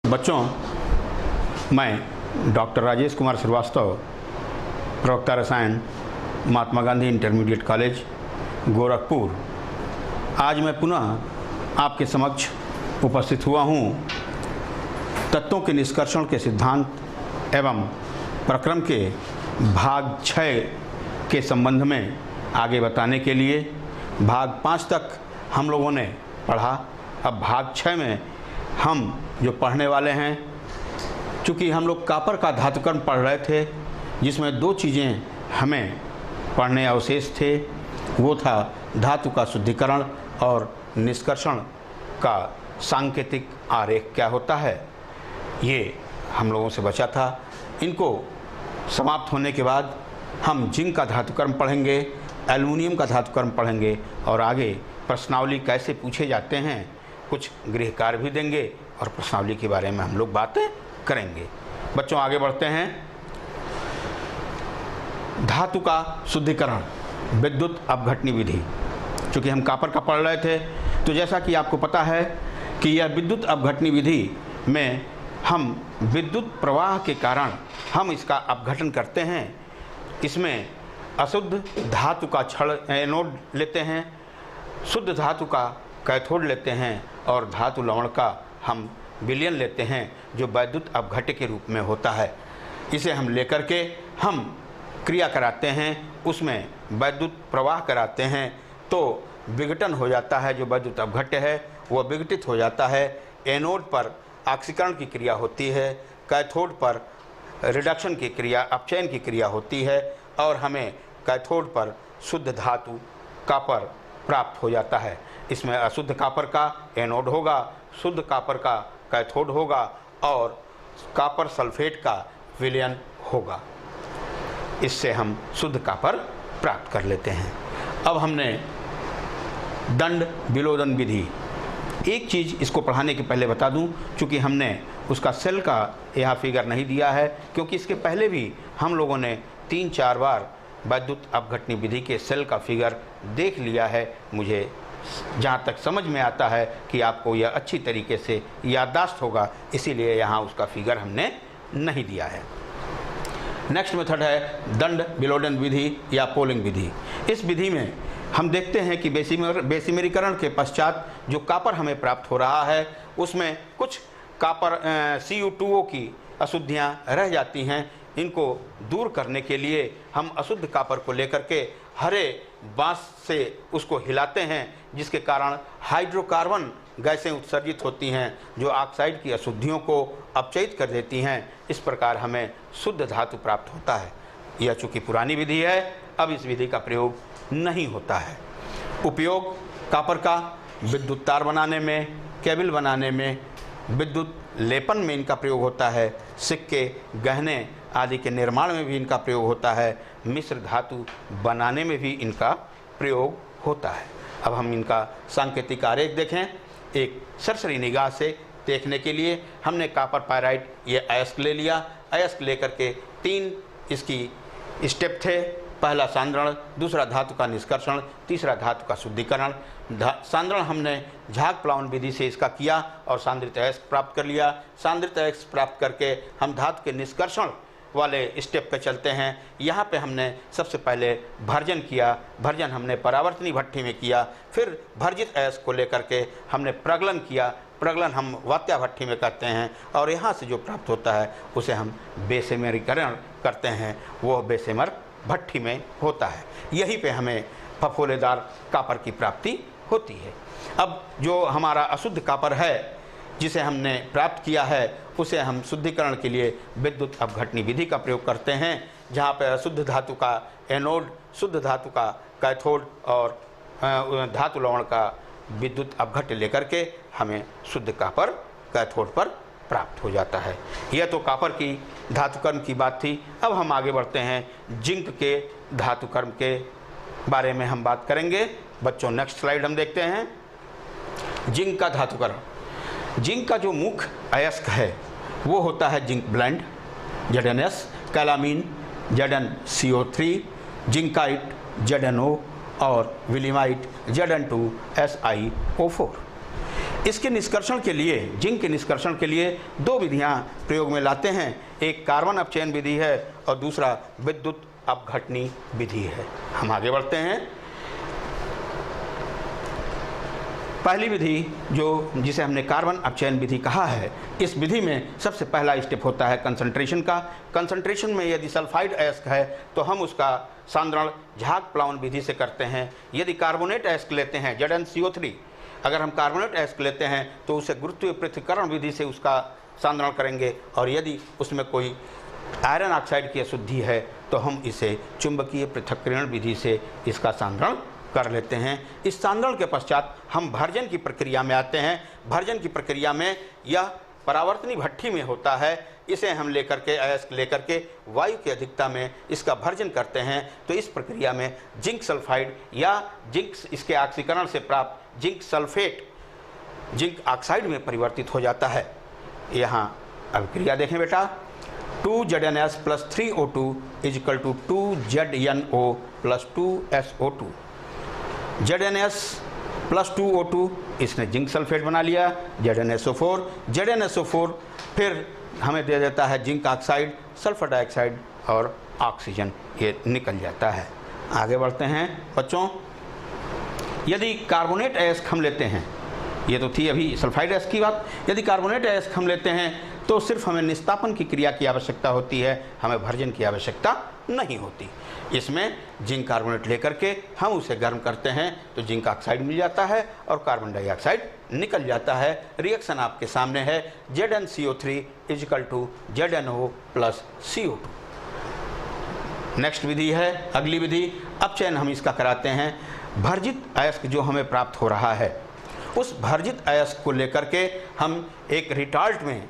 बच्चों, मैं डॉक्टर राजेश कुमार श्रीवास्तव, प्रवक्ता रसायन, महात्मा गांधी इंटरमीडिएट कॉलेज, गोरखपुर, आज मैं पुनः आपके समक्ष उपस्थित हुआ हूँ तत्वों के निष्कर्षण के सिद्धांत एवं प्रक्रम के भाग 6 के संबंध में आगे बताने के लिए। भाग 5 तक हम लोगों ने पढ़ा। अब भाग 6 में हम जो पढ़ने वाले हैं, चूँकि हम लोग कॉपर का धातुकर्म पढ़ रहे थे, जिसमें 2 चीज़ें हमें पढ़ने अवशेष थे। वो था धातु का शुद्धिकरण और निष्कर्षण का सांकेतिक आरेख क्या होता है, ये हम लोगों से बचा था। इनको समाप्त होने के बाद हम जिंक का धातुकर्म पढ़ेंगे, एल्युमिनियम का धातुकर्म पढ़ेंगे और आगे प्रश्नावली कैसे पूछे जाते हैं, कुछ गृह कार्य भी देंगे और प्रश्नावली के बारे में हम लोग बातें करेंगे। बच्चों, आगे बढ़ते हैं। धातु का शुद्धिकरण, विद्युत अपघटनी विधि। चूँकि हम कॉपर का पढ़ रहे थे, तो जैसा कि आपको पता है कि यह विद्युत अपघटनी विधि में हम विद्युत प्रवाह के कारण हम इसका अपघटन करते हैं। इसमें अशुद्ध धातु का क्षण एनोड लेते हैं, शुद्ध धातु का कैथोड लेते हैं और धातु लवण का हम विलयन लेते हैं, जो वैद्युत अपघट्य के रूप में होता है। इसे हम लेकर के हम क्रिया कराते हैं, उसमें वैद्युत प्रवाह कराते हैं, तो विघटन हो जाता है। जो वैद्युत अपघट्य है वह विघटित हो जाता है। एनोड पर ऑक्सीकरण की क्रिया होती है, कैथोड पर रिडक्शन की क्रिया, अपचयन की क्रिया होती है और हमें कैथोड पर शुद्ध धातु कॉपर प्राप्त हो जाता है। इसमें अशुद्ध कॉपर का एनोड होगा, शुद्ध कॉपर का कैथोड होगा और कॉपर सल्फेट का विलयन होगा। इससे हम शुद्ध कॉपर प्राप्त कर लेते हैं। अब हमने दंड विलोदन विधि, एक चीज़ इसको पढ़ाने के पहले बता दूं, चूँकि हमने उसका सेल का यहाँ फिगर नहीं दिया है, क्योंकि इसके पहले भी हम लोगों ने 3-4 बार वैद्युत अपघटनी विधि के सेल का फिगर देख लिया है। मुझे जहाँ तक समझ में आता है कि आपको यह अच्छी तरीके से याददाश्त होगा, इसीलिए यहाँ उसका फिगर हमने नहीं दिया है। नेक्स्ट मेथड है दंड विलोडन विधि या पोलिंग विधि। इस विधि में हम देखते हैं कि बेसिमरीकरण के पश्चात जो कॉपर हमें प्राप्त हो रहा है, उसमें कुछ कॉपर Cu2O की अशुद्धियाँ रह जाती हैं। इनको दूर करने के लिए हम अशुद्ध कॉपर को लेकर के हरे बांस से उसको हिलाते हैं, जिसके कारण हाइड्रोकार्बन गैसें उत्सर्जित होती हैं, जो ऑक्साइड की अशुद्धियों को अपचयित कर देती हैं। इस प्रकार हमें शुद्ध धातु प्राप्त होता है। यह चूँकि पुरानी विधि है, अब इस विधि का प्रयोग नहीं होता है। उपयोग कॉपर का विद्युत तार बनाने में, केबल बनाने में, विद्युत लेपन में इनका प्रयोग होता है। सिक्के, गहने आदि के निर्माण में भी इनका प्रयोग होता है। मिश्र धातु बनाने में भी इनका प्रयोग होता है। अब हम इनका सांकेतिक आरेख देखें। एक सरसरी निगाह से देखने के लिए हमने कॉपर पायराइट ये अयस्क ले लिया। अयस्क लेकर के 3 इसकी स्टेप थे। पहला सांद्रण, दूसरा धातु का निष्कर्षण, तीसरा धातु का शुद्धिकरण। सांद्रण हमने झाग प्लावन विधि से इसका किया और सांद्रित अयस्क प्राप्त कर लिया। सांद्रित अयस्क प्राप्त करके हम धातु के निष्कर्षण वाले स्टेप पे चलते हैं। यहाँ पे हमने सबसे पहले भर्जन किया। भर्जन हमने परावर्तनी भट्ठी में किया। फिर भर्जित अयस्क को लेकर के हमने प्रगलन किया। प्रगलन हम वात्या भट्ठी में करते हैं और यहाँ से जो प्राप्त होता है उसे हम बेसिमरीकरण करते हैं, वो बेसिमर भट्ठी में होता है। यहीं पे हमें फफोलेदार कॉपर की प्राप्ति होती है। अब जो हमारा अशुद्ध कॉपर है, जिसे हमने प्राप्त किया है, उसे हम शुद्धिकरण के लिए विद्युत अपघटनी विधि का प्रयोग करते हैं, जहाँ पर अशुद्ध धातु का एनोड, शुद्ध धातु का कैथोड और धातु लवण का विद्युत अपघट्य लेकर के हमें शुद्ध कॉपर कैथोड पर प्राप्त हो जाता है। यह तो कॉपर की धातुकर्म की बात थी। अब हम आगे बढ़ते हैं, जिंक के धातुकर्म के बारे में हम बात करेंगे। बच्चों, नेक्स्ट स्लाइड हम देखते हैं। जिंक का धातुकर्म। जिंक का जो मुख्य अयस्क है वो होता है zinc blende ZnS, कैलामीन ZnCO3, zincite ZnO और विलिमाइट Zn2SiO4। इसके निष्कर्षण के लिए, जिंक के निष्कर्षण के लिए दो विधियां प्रयोग में लाते हैं। एक कार्बन अपचयन विधि है और दूसरा विद्युत अपघटनी विधि है। हम आगे बढ़ते हैं। पहली विधि जिसे हमने कार्बन अपचयन विधि कहा है, इस विधि में सबसे पहला स्टेप होता है कंसंट्रेशन का। कंसंट्रेशन में यदि सल्फाइड अयस्क है तो हम उसका सांद्रण झाग प्लावन विधि से करते हैं। यदि कार्बोनेट अयस्क लेते हैं ZnCO3, अगर हम कार्बोनेट अयस्क लेते हैं तो उसे गुरुत्वीय पृथक्करण विधि से उसका सांद्रण करेंगे, और यदि उसमें कोई आयरन ऑक्साइड की अशुद्धि है तो हम इसे चुंबकीय पृथक्करण विधि से इसका सांद्रण कर लेते हैं। इस सांद्रण के पश्चात हम भर्जन की प्रक्रिया में आते हैं। भर्जन की प्रक्रिया में यह परावर्तनी भट्ठी में होता है। इसे हम लेकर के अयस्क लेकर के वायु की अधिकता में इसका भर्जन करते हैं। तो इस प्रक्रिया में जिंक सल्फाइड या जिंक इसके ऑक्सीकरण से प्राप्त जिंक सल्फेट जिंक ऑक्साइड में परिवर्तित हो जाता है। यहाँ अभिक्रिया देखें बेटा, 2ZnS + 3O2 = 2ZnO + 2SO2। ZnS + 2O2 इसने जिंक सल्फेट बना लिया, ZnSO4। ZnSO4 फिर हमें दे देता है जिंक ऑक्साइड, सल्फर डाइऑक्साइड और ऑक्सीजन, ये निकल जाता है। आगे बढ़ते हैं बच्चों। यदि कार्बोनेट अयस्क हम लेते हैं, ये तो थी अभी सल्फाइड अयस्क की बात। यदि कार्बोनेट अयस्क हम लेते हैं तो सिर्फ हमें निस्तापन की क्रिया की आवश्यकता होती है, हमें भर्जन की आवश्यकता नहीं होती। इसमें जिंक कार्बोनेट लेकर के हम उसे गर्म करते हैं तो जिंक ऑक्साइड मिल जाता है और कार्बन डाइऑक्साइड निकल जाता है। रिएक्शन आपके सामने है, ZnCO3 = ZnO + CO2। नेक्स्ट विधि है, अगली विधि अपचयन हम इसका कराते हैं। भर्जित अयस्क जो हमें प्राप्त हो रहा है, उस भर्जित अयस्क को लेकर के हम एक रिटार्ट में,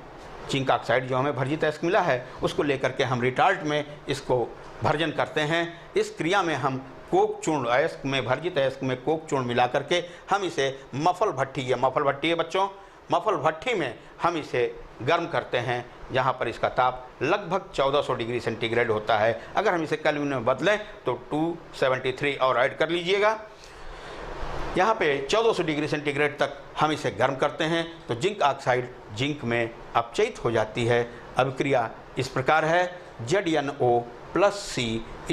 जिंक ऑक्साइड जो हमें भर्जित अयस्क मिला है उसको लेकर के हम रिटार्ट में इसको भर्जन करते हैं। इस क्रिया में हम कोक चूर्ण अयस्क में, भर्जित अयस्क में कोक चूर्ण मिला करके हम इसे मफल भट्ठी, ये मफल भट्ठी है बच्चों, मफल भट्ठी में हम इसे गर्म करते हैं, जहाँ पर इसका ताप लगभग 1400 डिग्री सेंटीग्रेड होता है। अगर हम इसे केल्विन में बदलें तो 273 और ऐड कर लीजिएगा। यहाँ पे 1400 डिग्री सेंटीग्रेड तक हम इसे गर्म करते हैं तो जिंक ऑक्साइड जिंक में अपचयित हो जाती है। अभिक्रिया इस प्रकार है, ZnO + C =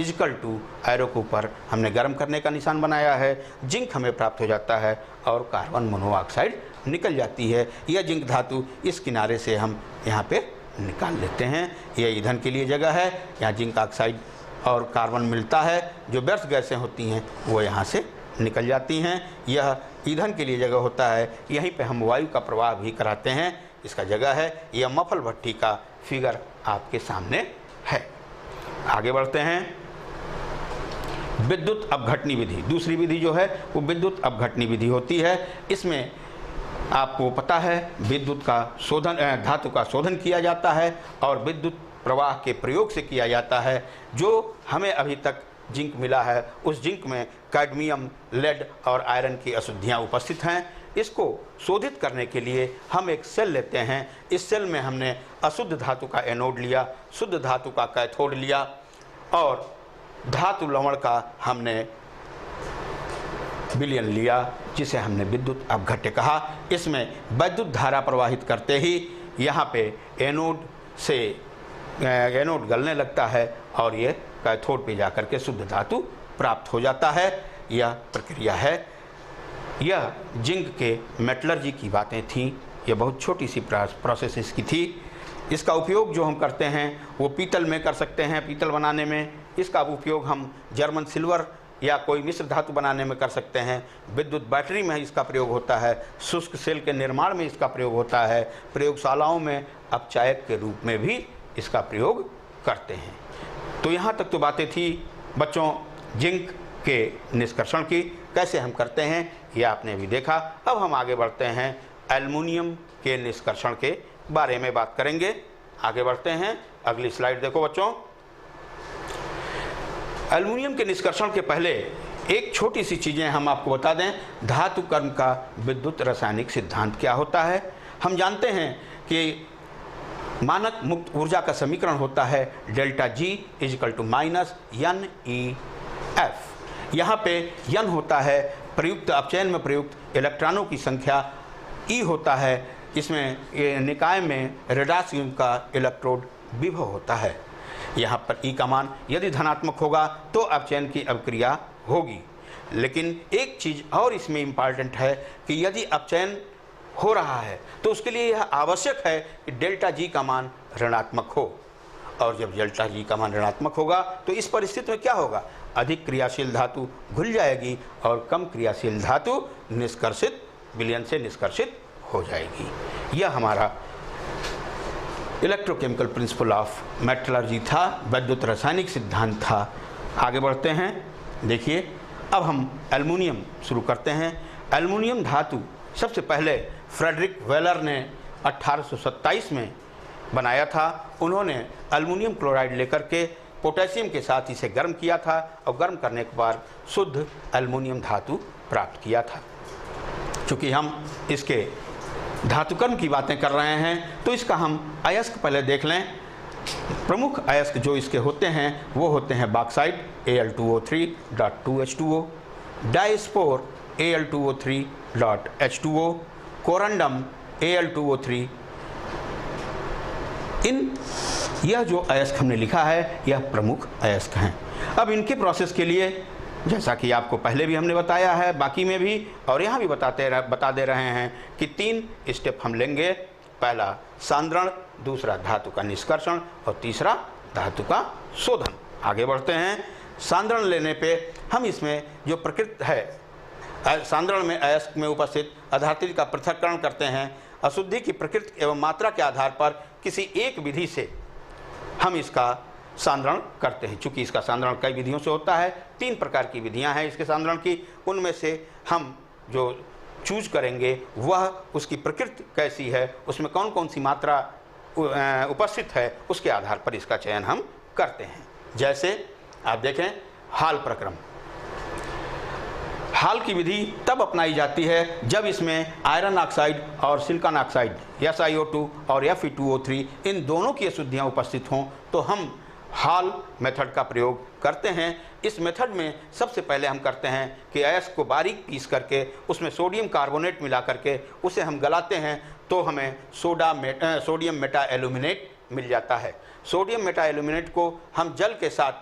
एरो के ऊपर हमने गर्म करने का निशान बनाया है, जिंक हमें प्राप्त हो जाता है और कार्बन मोनोऑक्साइड निकल जाती है। यह जिंक धातु इस किनारे से हम यहाँ पे निकाल लेते हैं। यह ईंधन के लिए जगह है, यहाँ जिंक ऑक्साइड और कार्बन मिलता है, जो व्यर्थ गैसें होती हैं वो यहाँ से निकल जाती हैं। यह ईंधन के लिए जगह होता है, यहीं पे हम वायु का प्रवाह भी कराते हैं, इसका जगह है। यह मफल भट्ठी का फिगर आपके सामने है। आगे बढ़ते हैं। विद्युत अपघटनी विधि, दूसरी विधि जो है वो विद्युत अपघटनी विधि होती है। इसमें आपको पता है विद्युत का शोधन, धातु का शोधन किया जाता है और विद्युत प्रवाह के प्रयोग से किया जाता है। जो हमें अभी तक जिंक मिला है उस जिंक में कैडमियम, लेड और आयरन की अशुद्धियाँ उपस्थित हैं। इसको शोधित करने के लिए हम एक सेल लेते हैं। इस सेल में हमने अशुद्ध धातु का एनोड लिया, शुद्ध धातु का कैथोड लिया और धातु लवण का हमने विलयन लिया, जिसे हमने विद्युत अपघट्य कहा। इसमें विद्युत धारा प्रवाहित करते ही यहाँ पे एनोड गलने लगता है और ये कैथोड पे जाकर के शुद्ध धातु प्राप्त हो जाता है। यह प्रक्रिया है। यह जिंक के मेटलर्जी की बातें थीं, यह बहुत छोटी सी प्रोसेस इसकी थी। इसका उपयोग जो हम करते हैं वो पीतल में कर सकते हैं, पीतल बनाने में। इसका उपयोग हम जर्मन सिल्वर या कोई मिश्र धातु बनाने में कर सकते हैं। विद्युत बैटरी में इसका प्रयोग होता है, शुष्क सेल के निर्माण में इसका प्रयोग होता है, प्रयोगशालाओं में अपचायक के रूप में भी इसका प्रयोग करते हैं। तो यहाँ तक तो बातें थी बच्चों जिंक के निष्कर्षण की, कैसे हम करते हैं यह आपने भी देखा। अब हम आगे बढ़ते हैं, एल्युमिनियम के निष्कर्षण के बारे में बात करेंगे। आगे बढ़ते हैं, अगली स्लाइड देखो बच्चों। एल्युमिनियम के निष्कर्षण के पहले एक छोटी सी चीज़ें हम आपको बता दें। धातु कर्म का विद्युत रासायनिक सिद्धांत क्या होता है। हम जानते हैं कि मानक मुक्त ऊर्जा का समीकरण होता है ΔG = -NEF। यहाँ पे N होता है प्रयुक्त अपचयन में प्रयुक्त इलेक्ट्रॉनों की संख्या ई होता है, इसमें ये निकाय में रेडाक्स युग्म का इलेक्ट्रोड विभव होता है। यहाँ पर ई का मान यदि धनात्मक होगा तो अपचयन की अभिक्रिया होगी। लेकिन एक चीज़ और इसमें इम्पॉर्टेंट है कि यदि अपचयन हो रहा है तो उसके लिए यह आवश्यक है कि डेल्टा जी का मान ऋणात्मक हो, और जब डेल्टा जी का मान ऋणात्मक होगा तो इस परिस्थिति में क्या होगा, अधिक क्रियाशील धातु घुल जाएगी और कम क्रियाशील धातु निष्कर्षित विलयन से निष्कर्षित हो जाएगी। यह हमारा इलेक्ट्रोकेमिकल प्रिंसिपल ऑफ मेटलर्जी था, वैद्युत रासायनिक सिद्धांत था। आगे बढ़ते हैं। देखिए अब हम एल्युमिनियम शुरू करते हैं। एल्युमिनियम धातु सबसे पहले फ्रेडरिक वेलर ने 1827 में बनाया था। उन्होंने एल्युमिनियम क्लोराइड लेकर के पोटेशियम के साथ इसे गर्म किया था और गर्म करने के बाद शुद्ध एल्युमिनियम धातु प्राप्त किया था। चूँकि हम इसके धातुकर्म की बातें कर रहे हैं तो इसका हम अयस्क पहले देख लें। प्रमुख अयस्क जो इसके होते हैं वो होते हैं bauxite Al2O3.2H2O, डाइस्पोर Al2O3.H2O, corundum Al2O3। यह जो अयस्क हमने लिखा है यह प्रमुख अयस्क हैं। अब इनके प्रोसेस के लिए जैसा कि आपको पहले भी हमने बताया है, बाकी में भी और यहाँ भी बता दे रहे हैं कि 3 स्टेप हम लेंगे। पहला सांद्रण, दूसरा धातु का निष्कर्षण और तीसरा धातु का शोधन। आगे बढ़ते हैं। सांद्रण लेने पे हम इसमें जो प्रकृति है, सांद्रण में अयस्क में उपस्थित अधातु का पृथक्करण करते हैं। अशुद्धि की प्रकृति एवं मात्रा के आधार पर किसी एक विधि से हम इसका सांद्रण करते हैं। चूँकि इसका सांद्रण कई विधियों से होता है, 3 प्रकार की विधियां हैं इसके सांद्रण की। उनमें से हम जो चूज करेंगे वह उसकी प्रकृति कैसी है, उसमें कौन कौन सी मात्रा उपस्थित है, उसके आधार पर इसका चयन हम करते हैं। जैसे आप देखें हाल प्रक्रम। हाल की विधि तब अपनाई जाती है जब इसमें आयरन ऑक्साइड और सिलिकॉन ऑक्साइड SiO2 और Fe2O3 इन दोनों की अशुद्धियाँ उपस्थित हों तो हम हाल मेथड का प्रयोग करते हैं। इस मेथड में सबसे पहले हम करते हैं कि अयस्क को बारीक पीस करके उसमें सोडियम कार्बोनेट मिला करके उसे हम गलाते हैं तो हमें सोडियम मेटा एल्यूमिनेट मिल जाता है। सोडियम मेटा एल्यूमिनेट को हम जल के साथ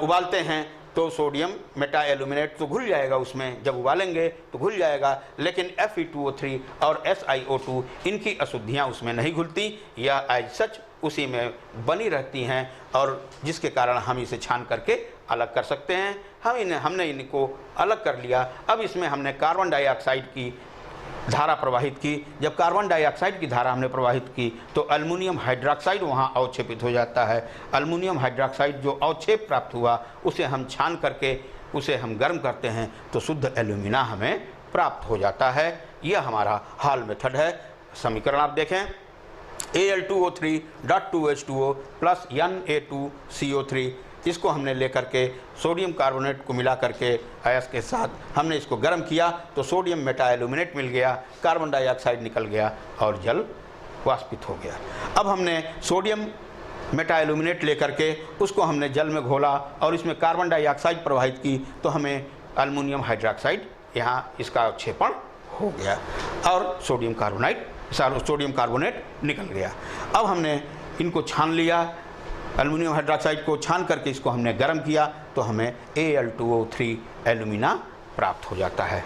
उबालते हैं तो सोडियम मेटा एल्यूमिनेट तो घुल जाएगा, उसमें जब उबालेंगे तो घुल जाएगा, लेकिन Fe2O3 और SiO2 इनकी अशुद्धियाँ उसमें नहीं घुलती, या एज सच उसी में बनी रहती हैं, और जिसके कारण हम इसे छान करके अलग कर सकते हैं। हमने इनको अलग कर लिया। अब इसमें हमने कार्बन डाइऑक्साइड की धारा प्रवाहित की। जब कार्बन डाइऑक्साइड की धारा हमने प्रवाहित की तो अल्युमिनियम हाइड्रोक्साइड वहाँ अवक्षेपित हो जाता है। अल्युमिनियम हाइड्रोक्साइड जो अवक्षेप प्राप्त हुआ उसे हम छान करके उसे हम गर्म करते हैं तो शुद्ध एल्यूमिना हमें प्राप्त हो जाता है। यह हमारा हाल मेथड है। समीकरण आप देखें, Al2O3.2H2O प्लस Na2CO3, इसको हमने लेकर के सोडियम कार्बोनेट को मिला करके अयस्क के साथ हमने इसको गर्म किया तो सोडियम मेटा एल्यूमिनेट मिल गया, कार्बन डाइऑक्साइड निकल गया और जल वाष्पित हो गया। अब हमने सोडियम मेटा एल्यूमिनेट लेकर के उसको हमने जल में घोला और इसमें कार्बन डाइऑक्साइड प्रवाहित की तो हमें अल्युमिनियम हाइड्रोक्साइड यहाँ इसका अवक्षेपण हो गया और सोडियम कार्बोनेट निकल गया। अब हमने इनको छान लिया, अल्युमिनियम हाइड्रोक्साइड को छान करके इसको हमने गर्म किया तो हमें Al2O3 एल्यूमिना प्राप्त हो जाता है।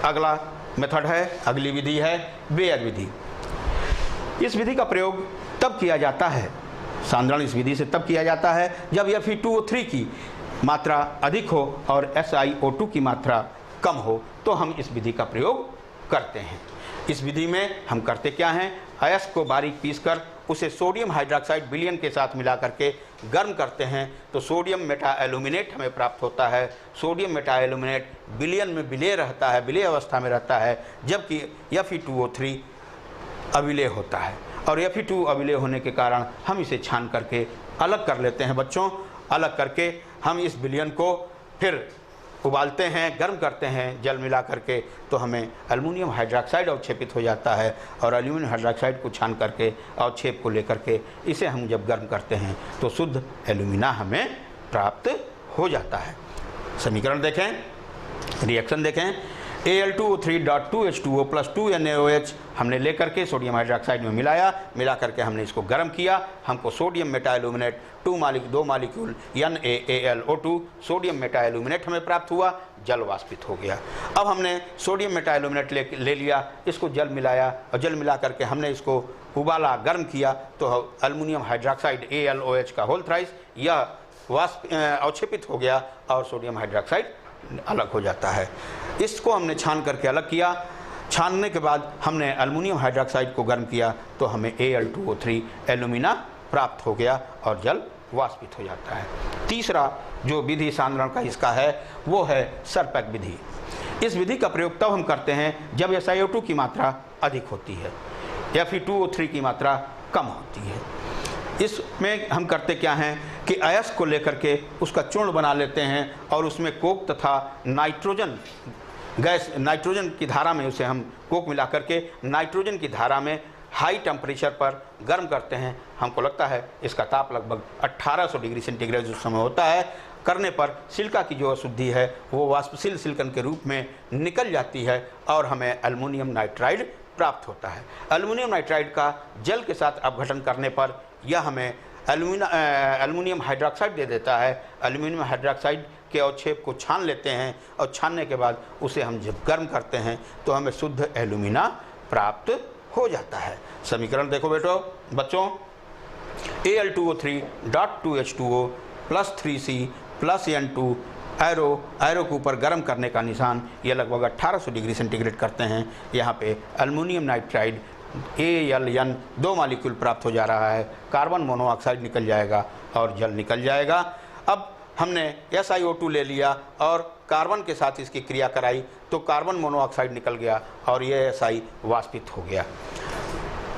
अगला मेथड है, अगली विधि है बेयर विधि। इस विधि का प्रयोग तब किया जाता है, सांद्रण इस विधि से तब किया जाता है जब Fe2O3 की मात्रा अधिक हो और SiO2 की मात्रा कम हो तो हम इस विधि का प्रयोग करते हैं। इस विधि में हम करते क्या हैं, अयस्क को बारीक पीसकर उसे सोडियम हाइड्रोक्साइड विलयन के साथ मिला करके गर्म करते हैं तो सोडियम मेटा एल्यूमिनेट हमें प्राप्त होता है। सोडियम मेटा एल्यूमिनेट विलयन में विलेय रहता है, विलेय अवस्था में रहता है, जबकि Fe2O3 अविलेय होता है और Fe2 अविलेय होने के कारण हम इसे छान करके अलग कर लेते हैं। बच्चों, अलग करके हम इस विलयन को फिर उबालते हैं, गर्म करते हैं जल मिला करके तो हमें अल्युमिनियम हाइड्रोक्साइड अवक्षेपित हो जाता है और अल्युमिनियम हाइड्रोक्साइड को छान करके अवक्षेप को लेकर के इसे हम जब गर्म करते हैं तो शुद्ध एल्यूमिना हमें प्राप्त हो जाता है। समीकरण देखें, रिएक्शन देखें। Al2O3.2H2O + 2NaOH हमने लेकर के सोडियम हाइड्रोक्साइड में मिला करके हमने इसको गर्म किया। हमको सोडियम मेटाइलुमिनेट 2 मालिक्यूल NaAlO2 सोडियम मेटाइलुमिनेट हमें प्राप्त हुआ, जल वाष्पित हो गया। अब हमने सोडियम मेटाइलुमिनेट ले लिया, इसको जल मिलाया और जल मिला करके हमने इसको उबाला, गर्म किया, तो एल्युमिनियम हाइड्रोक्साइड AlOH का होल थ्राइस यह अवक्षेपित हो गया और सोडियम हाइड्रोक्साइड अलग हो जाता है। इसको हमने छान करके अलग किया। छानने के बाद हमने एल्युमिनियम हाइड्रोक्साइड को गर्म किया तो हमें Al2O3 एल्यूमिना प्राप्त हो गया और जल वाष्पित हो जाता है। तीसरा जो विधि सांद्रण का इसका है वो है सरपैक विधि। इस विधि का प्रयोग तब हम करते हैं जब SiO2 की मात्रा अधिक होती है या फिर Fe2O3 की मात्रा कम होती है। इसमें हम करते क्या हैं कि अयस्क को लेकर के उसका चूर्ण बना लेते हैं और उसमें कोक तथा नाइट्रोजन गैस, नाइट्रोजन की धारा में उसे हम कोक मिला करके नाइट्रोजन की धारा में हाई टेम्परेचर पर गर्म करते हैं। हमको लगता है इसका ताप लगभग 1800 डिग्री सेंटीग्रेड उस समय होता है। करने पर सिलिका की जो अशुद्धि है वो वाष्पशील सिलिकन के रूप में निकल जाती है और हमें एल्युमिनियम नाइट्राइड प्राप्त होता है। एल्युमिनियम नाइट्राइड का जल के साथ अपघटन करने पर यह हमें एल्युमिनियम हाइड्रोक्साइड दे देता है। एल्युमिनियम हाइड्रोक्साइड के अवक्षेप को छान लेते हैं और छानने के बाद उसे हम जब गर्म करते हैं तो हमें शुद्ध एल्युमिना प्राप्त हो जाता है। समीकरण देखो बच्चों, Al2O3.2H2O + 3C + N2 एरो के ऊपर गर्म करने का निशान, ये लगभग 1800 डिग्री सेंटीग्रेड करते हैं। यहाँ पे एल्युमिनियम नाइट्राइड AlN 2 मालिक्यूल प्राप्त हो जा रहा है, कार्बन मोनोऑक्साइड निकल जाएगा और जल निकल जाएगा। अब हमने SiO2 ले लिया और कार्बन के साथ इसकी क्रिया कराई तो कार्बन मोनोऑक्साइड निकल गया और ये Si वाष्पित हो गया।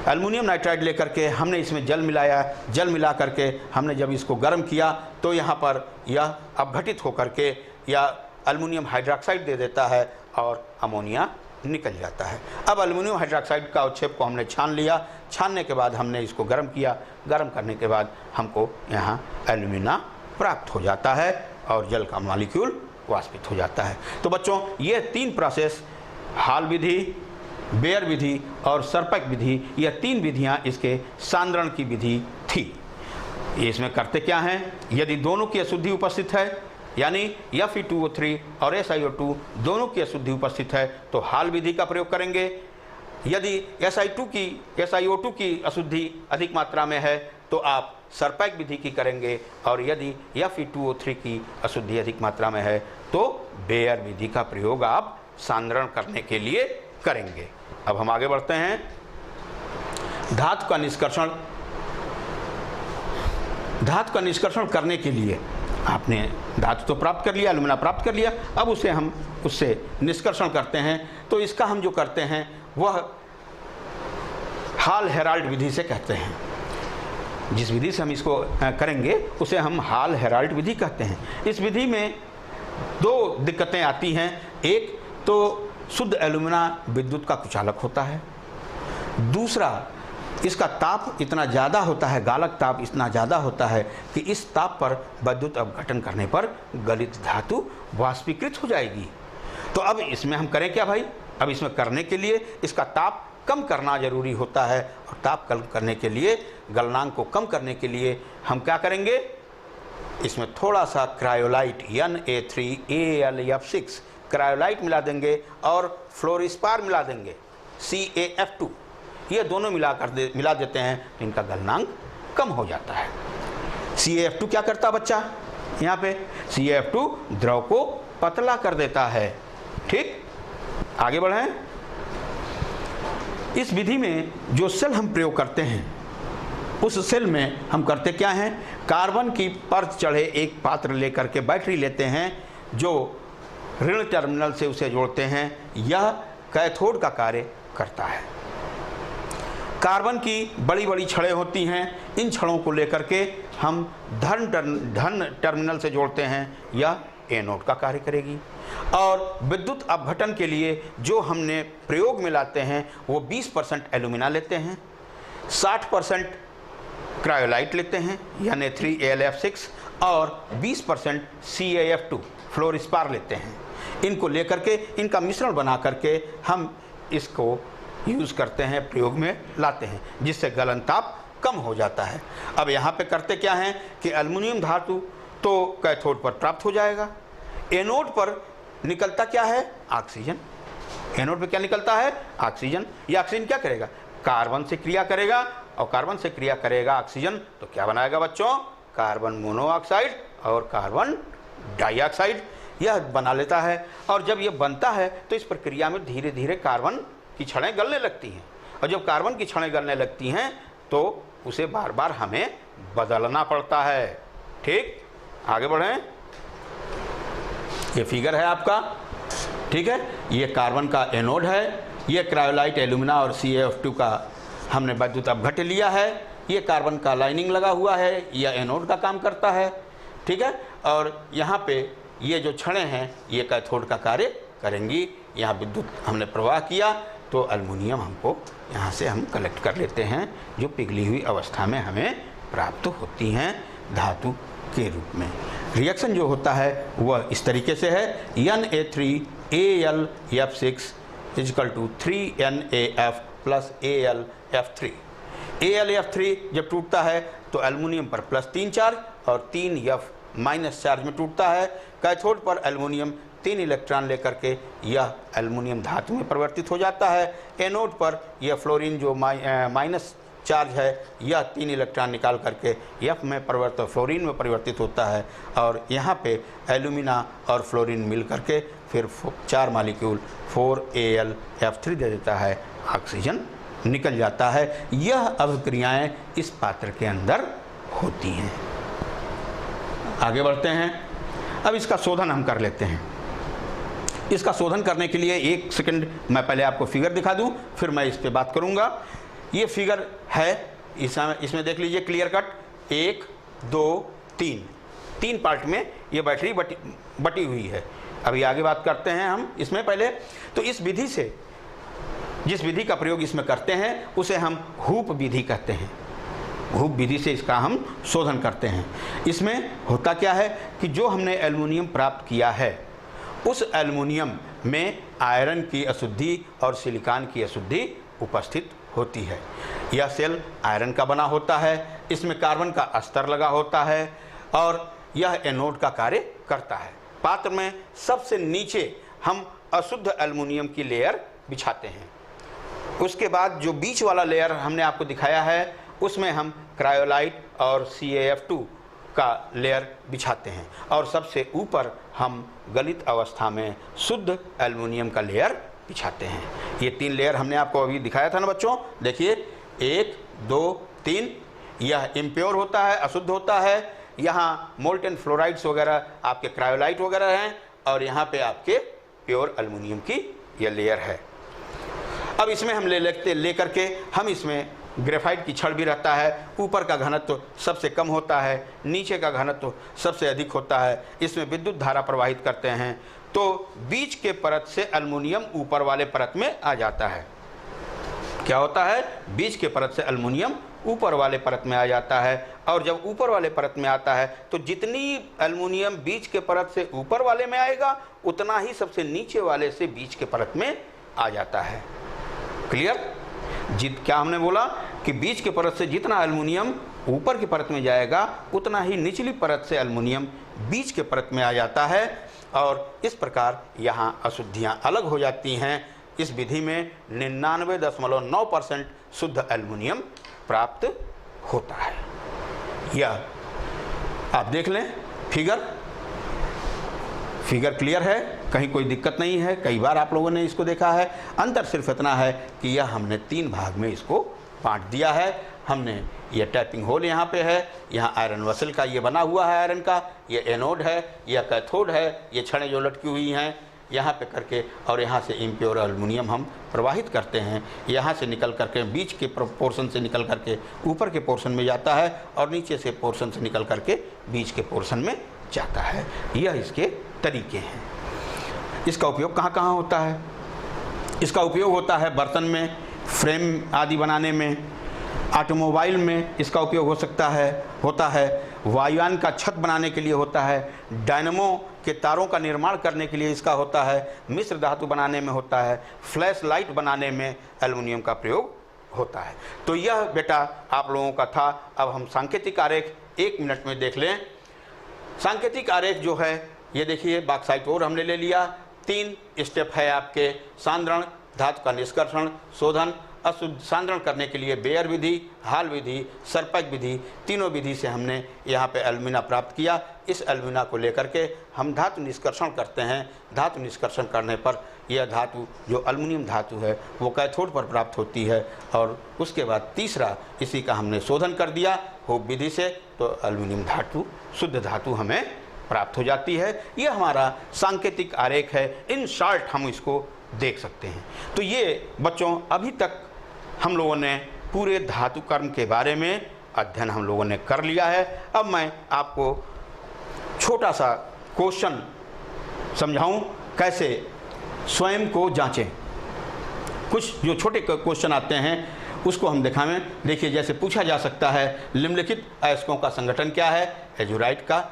एल्युमिनियम नाइट्राइड लेकर के हमने इसमें जल मिलाया, जल मिला करके हमने जब इसको गर्म किया तो यहाँ पर यह अपघटित होकर के या एल्युमिनियम हाइड्रोक्साइड दे देता है और अमोनिया निकल जाता है। अब एल्युमिनियम हाइड्रोक्साइड का अवक्षेप को हमने छान लिया। छानने के बाद हमने इसको गर्म किया। गर्म करने के बाद हमको यहाँ एल्युमिना प्राप्त हो जाता है और जल का मॉलिक्यूल वाष्पित हो जाता है। तो बच्चों, ये 3 प्रोसेस, हाल विधि, बेयर विधि और सरपैक विधि, यह 3 विधियाँ इसके सांद्रण की विधि थी। इसमें करते क्या हैं, यदि दोनों की अशुद्धि उपस्थित है यानी Fe2O3 और SiO2 दोनों की अशुद्धि उपस्थित है तो हाल विधि का प्रयोग करेंगे। यदि SiO2 की अशुद्धि अधिक मात्रा में है तो आप सरपैक विधि की करेंगे और यदि Fe2O3 की अशुद्धि अधिक मात्रा में है तो बेयर विधि का प्रयोग आप सांद्रण करने के लिए करेंगे। अब हम आगे बढ़ते हैं। धातु का निष्कर्षण करने के लिए आपने धातु तो प्राप्त कर लिया, एल्युमिना प्राप्त कर लिया, अब उसे हम उससे निष्कर्षण करते हैं। तो इसका हम जो करते हैं वह हाल हेराल्ड विधि से कहते हैं। जिस विधि से हम इसको करेंगे उसे हम हाल हेराल्ड विधि कहते हैं। इस विधि में 2 दिक्कतें आती हैं। एक तो शुद्ध एल्युमिना विद्युत का कुचालक होता है, दूसरा इसका ताप इतना ज़्यादा होता है, गालक ताप इतना ज़्यादा होता है कि इस ताप पर विद्युत अपघटन करने पर गलित धातु वाष्पीकृत हो जाएगी। तो अब इसमें हम करें क्या भाई? अब इसमें करने के लिए इसका ताप कम करना जरूरी होता है और ताप कम करने के लिए, गलनांक को कम करने के लिए हम क्या करेंगे, इसमें थोड़ा सा क्रायोलाइट Na3AlF6 क्रायोलाइट मिला देंगे और फ्लोरिस्पार मिला देंगे CaF2, ये दोनों मिला देते हैं, इनका गलनांक कम हो जाता है। CaF2 क्या करता बच्चा? यहाँ पे CaF2 द्रव को पतला कर देता है। ठीक, आगे बढ़ें। इस विधि में जो सेल हम प्रयोग करते हैं उस सेल में हम करते क्या हैं, कार्बन की परत चढ़े एक पात्र लेकर के बैटरी लेते हैं जो ऋण टर्मिनल से उसे जोड़ते हैं। यह कैथोड का कार्य करता है। कार्बन की बड़ी बड़ी छड़ें होती हैं, इन छड़ों को लेकर के हम धन टर्मिनल से जोड़ते हैं, यह एनोड का कार्य करेगी। और विद्युत अपघटन के लिए जो हमने प्रयोग में लाते हैं वो 20% एल्युमिना लेते हैं, 60% क्रायोलाइट लेते हैं Na3AlF6 और 20% CaF2 फ्लोरिस्पार लेते हैं। इनको लेकर के इनका मिश्रण बना करके हम इसको यूज़ करते हैं, प्रयोग में लाते हैं, जिससे गलन ताप कम हो जाता है। अब यहाँ पे करते क्या हैं कि एल्युमिनियम धातु तो कैथोड पर प्राप्त हो जाएगा, एनोड पर निकलता क्या है, ऑक्सीजन। एनोड पे क्या निकलता है, ऑक्सीजन। ये ऑक्सीजन क्या करेगा, कार्बन से क्रिया करेगा, और कार्बन से क्रिया करेगा ऑक्सीजन, तो क्या बनाएगा बच्चों, कार्बन मोनोऑक्साइड और कार्बन डाइऑक्साइड, यह बना लेता है। और जब यह बनता है तो इस प्रक्रिया में धीरे धीरे कार्बन की छड़ें गलने लगती हैं, और जब कार्बन की छड़ें गलने लगती हैं तो उसे बार बार हमें बदलना पड़ता है। ठीक, आगे बढ़ें। ये फिगर है आपका, ठीक है। ये कार्बन का एनोड है, ये क्रायोलाइट, एल्यूमिना और CaF2 का हमने विद्युत अपघट्य लिया है। ये कार्बन का लाइनिंग लगा हुआ है, यह एनोड का काम करता है, ठीक है। और यहाँ पे ये जो छड़ें हैं ये कैथोड का कार्य करेंगी। यहाँ विद्युत हमने प्रवाह किया तो एल्युमिनियम हमको यहाँ से हम कलेक्ट कर लेते हैं, जो पिघली हुई अवस्था में हमें प्राप्त होती हैं धातु के रूप में। रिएक्शन जो होता है वह इस तरीके से है, Na3AlF6 = 3NaF + AlF3। AlF3 जब टूटता है तो एल्युमिनियम पर +3 चार्ज और 3F- चार्ज में टूटता है। कैथोड पर एल्युमिनियम 3 इलेक्ट्रॉन लेकर के यह एल्युमिनियम धातु में परिवर्तित हो जाता है। एनोड पर यह फ्लोरीन जो माइनस चार्ज है यह 3 इलेक्ट्रॉन निकाल करके F में परिवर्तित, फ्लोरीन में परिवर्तित होता है, और यहाँ पे एल्यूमिना और फ्लोरीन मिल करके फिर 4 मालिक्यूल 4AlF3 दे देता है, ऑक्सीजन निकल जाता है। यह अभिक्रियाएं इस पात्र के अंदर होती हैं। आगे बढ़ते हैं। अब इसका शोधन हम कर लेते हैं। इसका शोधन करने के लिए 1 सेकंड मैं पहले आपको फिगर दिखा दूं, फिर मैं इस पे बात करूंगा। ये फिगर है, इसमें देख लीजिए क्लियर कट, 1 2 3 पार्ट में ये बैटरी बटी हुई है। अभी आगे बात करते हैं हम इसमें। पहले तो इस विधि से, जिस विधि का प्रयोग इसमें करते हैं उसे हम हूप विधि कहते हैं। हूप विधि से इसका हम शोधन करते हैं। इसमें होता क्या है कि जो हमने एल्युमिनियम प्राप्त किया है उस एल्युमिनियम में आयरन की अशुद्धि और सिलिकॉन की अशुद्धि उपस्थित होती है। यह सेल आयरन का बना होता है, इसमें कार्बन का अस्तर लगा होता है और यह एनोड का कार्य करता है। पात्र में सबसे नीचे हम अशुद्ध एल्युमिनियम की लेयर बिछाते हैं। उसके बाद जो बीच वाला लेयर हमने आपको दिखाया है उसमें हम क्रायोलाइट और CaF2 का लेयर बिछाते हैं, और सबसे ऊपर हम गलित अवस्था में शुद्ध एल्युमिनियम का लेयर बिछाते हैं। ये 3 लेयर हमने आपको अभी दिखाया था ना बच्चों, देखिए 1 2 3। यह इम्प्योर होता है, अशुद्ध होता है। यहाँ मोल्टेन फ्लोराइड्स वगैरह आपके क्रायोलाइट वगैरह हैं, और यहाँ पे आपके प्योर एल्युमिनियम की यह लेयर है। अब इसमें हम लेकर के हम इसमें ग्रेफाइट की छड़ भी रहता है। ऊपर का घनत्व सबसे कम होता है, नीचे का घनत्व सबसे अधिक होता है। इसमें विद्युत धारा प्रवाहित करते हैं तो बीच के परत से एल्युमिनियम ऊपर वाले परत में आ जाता है। क्या होता है, बीच के परत से एल्युमिनियम ऊपर वाले परत में आ जाता है, और जब ऊपर वाले परत में आता है तो जितनी एल्युमिनियम बीच के परत से ऊपर वाले में आएगा उतना ही सबसे नीचे वाले से बीच के परत में आ जाता है। क्लियर? क्या हमने बोला कि बीच के परत से जितना एल्युमिनियम ऊपर की परत में जाएगा उतना ही निचली परत से एल्युमिनियम बीच के परत में आ जाता है, और इस प्रकार यहाँ अशुद्धियाँ अलग हो जाती हैं। इस विधि में 99.9% शुद्ध एल्युमिनियम प्राप्त होता है। यह आप देख लें फिगर क्लियर है, कहीं कोई दिक्कत नहीं है। कई बार आप लोगों ने इसको देखा है। अंतर सिर्फ इतना है कि यह हमने 3 भाग में इसको बांट दिया है। हमने ये टैपिंग होल यहाँ पे है, यहाँ आयरन वसल का ये बना हुआ है आयरन का, ये एनोड है, यह कैथोड है, ये छड़ें जो लटकी हुई हैं यहाँ पे करके, और यहाँ से इम्प्योर एल्युमिनियम हम प्रवाहित करते हैं। यहाँ से निकल करके बीच के पोर्शन से निकल करके ऊपर के पोर्शन में जाता है, और नीचे से पोर्शन से निकल करके बीच के पोर्शन में जाता है। यह इसके तरीके हैं। इसका उपयोग कहाँ कहाँ होता है? इसका उपयोग होता है बर्तन में, फ्रेम आदि बनाने में, ऑटोमोबाइल में इसका उपयोग होता है, वायुयान का छत बनाने के लिए होता है, डायनमो के तारों का निर्माण करने के लिए इसका होता है, मिश्र धातु बनाने में होता है, फ्लैश लाइट बनाने में एल्युमिनियम का प्रयोग होता है। तो यह बेटा आप लोगों का था। अब हम सांकेतिक आरेख 1 मिनट में देख लें। सांकेतिक आरेख जो है ये देखिए, बॉक्साइट ओर हमने ले लिया। 3 स्टेप है आपके: सांद्रण, धातु का निष्कर्षण, शोधन। अशुद्ध सांद्रण करने के लिए बेयर विधि, हाल विधि, सर्पक विधि, तीनों विधि से हमने यहाँ पे एल्युमिना प्राप्त किया। इस एल्युमिना को लेकर के हम धातु निष्कर्षण करते हैं। धातु निष्कर्षण करने पर यह धातु जो एल्युमिनियम धातु है वो कैथोड पर प्राप्त होती है। और उसके बाद तीसरा इसी का हमने शोधन कर दिया होप विधि से, तो एल्युमिनियम धातु, शुद्ध धातु हमें प्राप्त हो जाती है। यह हमारा सांकेतिक आरेख है। इन शॉर्ट हम इसको देख सकते हैं। तो ये बच्चों अभी तक हम लोगों ने पूरे धातु कर्म के बारे में अध्ययन हम लोगों ने कर लिया है। अब मैं आपको छोटा सा क्वेश्चन समझाऊं, कैसे स्वयं को जांचें। कुछ जो छोटे क्वेश्चन आते हैं उसको हम दिखाएं। देखिए, जैसे पूछा जा सकता है निम्नलिखित अयस्कों का संगठन क्या है? एजुराइट का,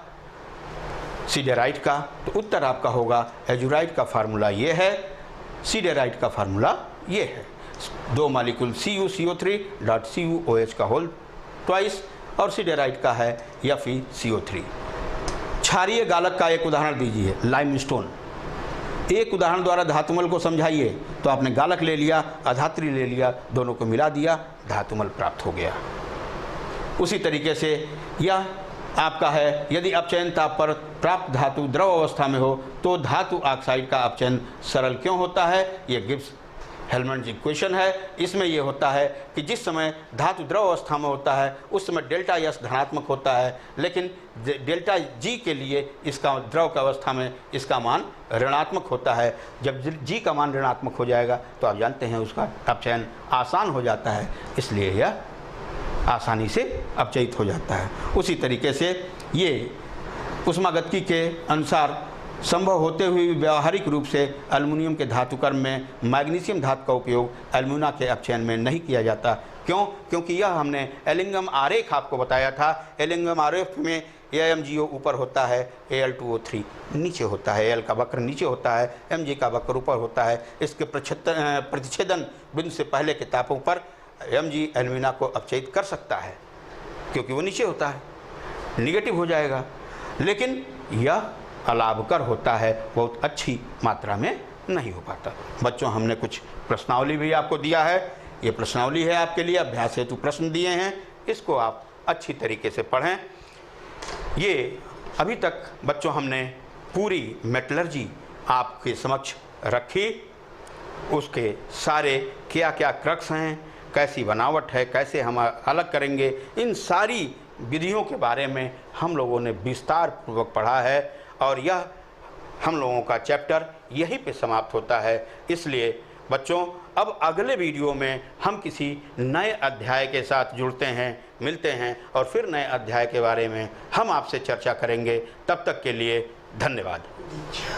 सीडेराइट का। तो उत्तर आपका होगा एजुराइट का फार्मूला ये है, सीडेराइट का फार्मूला ये है। 2 मालिक्यूल CuCO3.CuOH का होल ट्वाइस, और सीडेराइट का है FeCO3। क्षारीय गालक का एक उदाहरण दीजिए, लाइमस्टोन। एक उदाहरण द्वारा धातुमल को समझाइए। तो आपने गालक ले लिया, अधात्री ले लिया, दोनों को मिला दिया, धातुमल प्राप्त हो गया। उसी तरीके से यह आपका है, यदि अपचयन ताप पर प्राप्त धातु द्रव अवस्था में हो तो धातु ऑक्साइड का अपचयन सरल क्यों होता है? ये गिब्स हेल्मंड इक्वेशन है। इसमें यह होता है कि जिस समय धातु द्रव अवस्था में होता है उस समय डेल्टा S धनात्मक होता है, लेकिन डेल्टा G के लिए इसका द्रव की अवस्था में इसका मान ऋणात्मक होता है। जब G का मान ऋणात्मक हो जाएगा तो आप जानते हैं उसका अपचयन आसान हो जाता है, इसलिए यह आसानी से अपचयित हो जाता है। उसी तरीके से ये ऊष्मागतिकी के अनुसार संभव होते हुए भी व्यावहारिक रूप से एल्युमिनियम के धातुकर्म में मैग्नीशियम धातु का उपयोग एल्युमिना के अपचयन में नहीं किया जाता। क्यों? क्योंकि यह हमने एलिंगम आरेख आपको बताया था। एलिंगम आरेख में AMGO ऊपर होता है, Al2O3 नीचे होता है, Al का वक्र नीचे होता है, Mg का वक्र ऊपर होता है। इसके प्रतिच्छेदन बिंदु से पहले के तापों पर Mg एल्युमिना को अपचयित कर सकता है क्योंकि वो नीचे होता है, निगेटिव हो जाएगा। लेकिन यह अलाभकर होता है, बहुत अच्छी मात्रा में नहीं हो पाता। बच्चों, हमने कुछ प्रश्नावली भी आपको दिया है। ये प्रश्नावली है आपके लिए, अभ्यास हेतु प्रश्न दिए हैं, इसको आप अच्छी तरीके से पढ़ें। ये अभी तक बच्चों हमने पूरी मेटलर्जी आपके समक्ष रखी। उसके सारे क्या क्या क्रक्स हैं, कैसी बनावट है, कैसे हम अलग करेंगे, इन सारी विधियों के बारे में हम लोगों ने विस्तार पूर्वक पढ़ा है। और यह हम लोगों का चैप्टर यहीं पे समाप्त होता है। इसलिए बच्चों, अब अगले वीडियो में हम किसी नए अध्याय के साथ जुड़ते हैं, मिलते हैं और फिर नए अध्याय के बारे में हम आपसे चर्चा करेंगे। तब तक के लिए धन्यवाद।